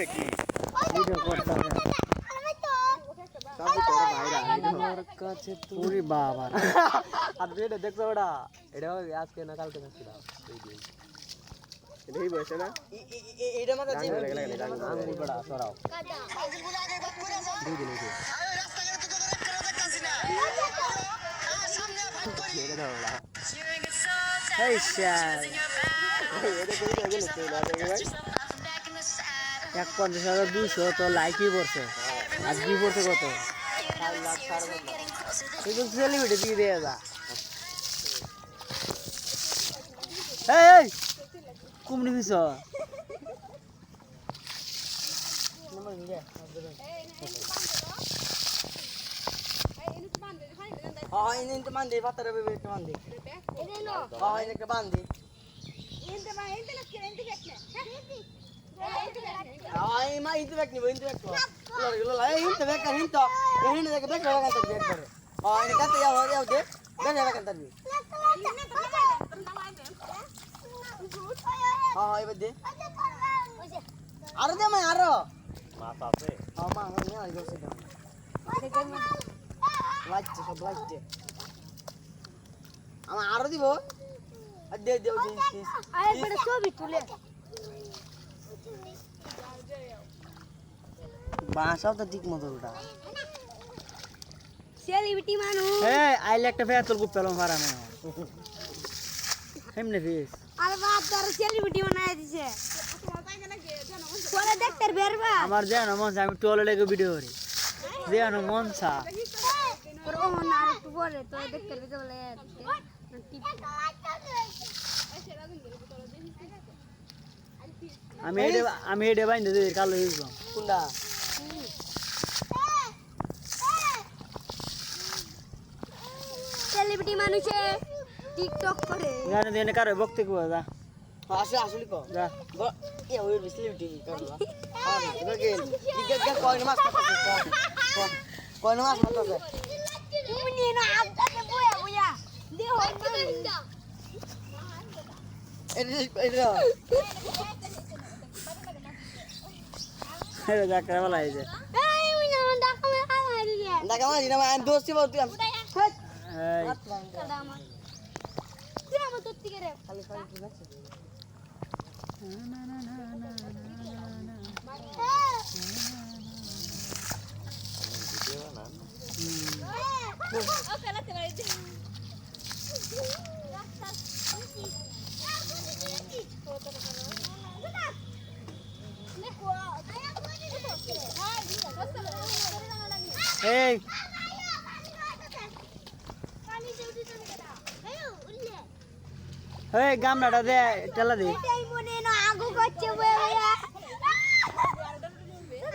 নাকি ভিডিও করতে হবে সবই তোর ভাইরা আমার কাছে তুই বাবা আর ভিডিও দেখছো ওটা এটা আজকে না কালকে দেখছিল এটাই বসে না এটা মাথা গান জিম লাগে লাগে গান আঙ্গুল বড়া সরাও দুই দিন হইছে এটা দাও না এই শাল এটা কই লাগে না তুই না দেখে ভাই 150,200 তো লাইকই পড়ছে আর কি পড়ছে কত 4 লাখ 4 লাখ শুধু সেলিব্রিটি দিয়ে দেয়া যা এই কুমনি মিছ হ্যাঁ ইনি তো মান দে পাতারে বেবে তো মান দে হ্যাঁ ইনি কে বান দে আই মা ইতে বেক নি বইতে বেক ললা এই ইতে বেক হিন তো এই হিন দেখে বেক লাগা তো বেক করে হ্যাঁ ইনি কাতে যাও দে বেক লাগা কাতে দি হ্যাঁ হ্যাঁ এবার দে আরো দে মা আরো মাছ আছে হ্যাঁ মা আমি আর গেছি তো লাইটে সব লাইটে আমার আরো দিব আর দে দেও দিন আরে বড় ছবি তুলে বাসাও তো ঠিক মতো ওটা সেলিব্রিটি মানুষ এই আইলে একটা ফেতল গুপ পেলাম হারা না এমনি ফিস আর বাপ তার সেলিব্রিটি বানায় দিছে পরে দেখতে বেরবা আমার যেন মন চায়, আমি টোলে লেগে ভিডিও করি যেন মন চা তোর ও না আর একটু পরে তো দেখতে বেরবে বলে আমি এডে বাইন্দে দিই কালো হইব কোনটা সেলিব্রিটি মানুষে টিকটক করে গানে দেনে কারে বক্তে কো যা আসলে আসলে কো যা এ ওই সেলিব্রিটি করলা হ্যাঁ দেখে কি কয় মাস কয় মাস মতো আছে তুমি নিয়ে না আজকে বয়া বয়া দেহ এটা এই যা করে বলা হইছে এই ওই না ডাকা মে আলাই দিয়ে দেখা মা দিনা আমি দোস্তি বলতি এই কাদা আমার তুই আমার তত্তি করে খালি খালি কি লাগছে ও খেলাতে পারি এই এই গামলাটা দে টেলা দে এটাই মনে না আগু করছে বয়া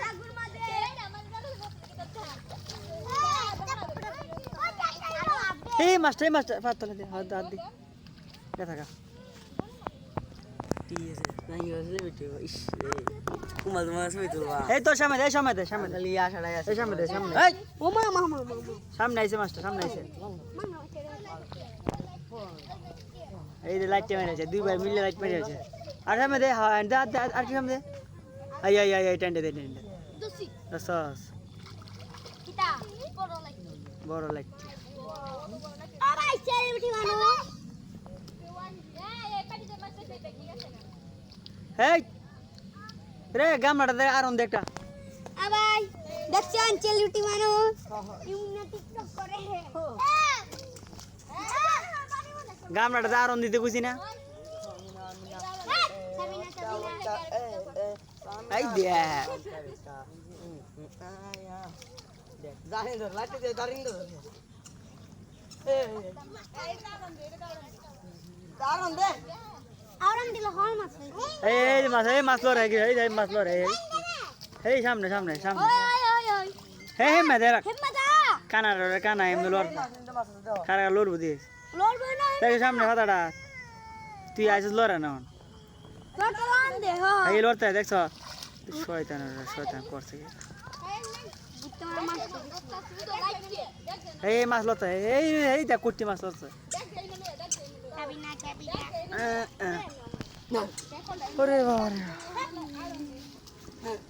আগুর মাঝে এই মাস্টার পাতলা দে হাত হাত দে কে থাকা টিএস নাই সেলিব্রিটি ইস কুমার তোমার ছবি তুলবা এই তো সামনে দে সামনে দে সামনে দে খালি আশাটাই আছে এই সামনে দে সামনে এই ও মা মা মা মা সামনে আইছে মাস্টার সামনে আইছে এই যে লাইট মেরে আছে দুই ভাই মিলে লাইট মেরে আছে আর সামনে দে হ্যাঁ আর কি সামনে দে আই আই আই টেন্ডে দে টেন্ডে দোসি সস কিটা বড় লাগে বড় লাইট আরে সেলিব্রিটি মানুষ এই রে গামলাটা দে আর দে একটা আবাই দেখছেন সেলিব্রিটি মানুষ ইউনা টিকটক করে গামলাটা দে আর দিতে কইছি না এই দে জানি ধর লাইটে দে দারিং দে দারুন দে আওরাম দিলে হল মাছ এই মাছ লরে এই মাছ লরে এই সামনে সামনে সামনে ওই ওই ওই হে মে দে রাখ হেম্মাদা কানা এমনি লর খারা লড়বো দিস লড়বে না দেখ সামনে কথাটা তুই আইছিস লড়ে না লড়তলান দে হ এই লড়তে দেখছ শয়তান করছে কি তোমার মাছ এই মাছ লড়তে এই দেখ কুট্টি মাছ লড়ছে খাবি না ওরে বাবা রে। আমার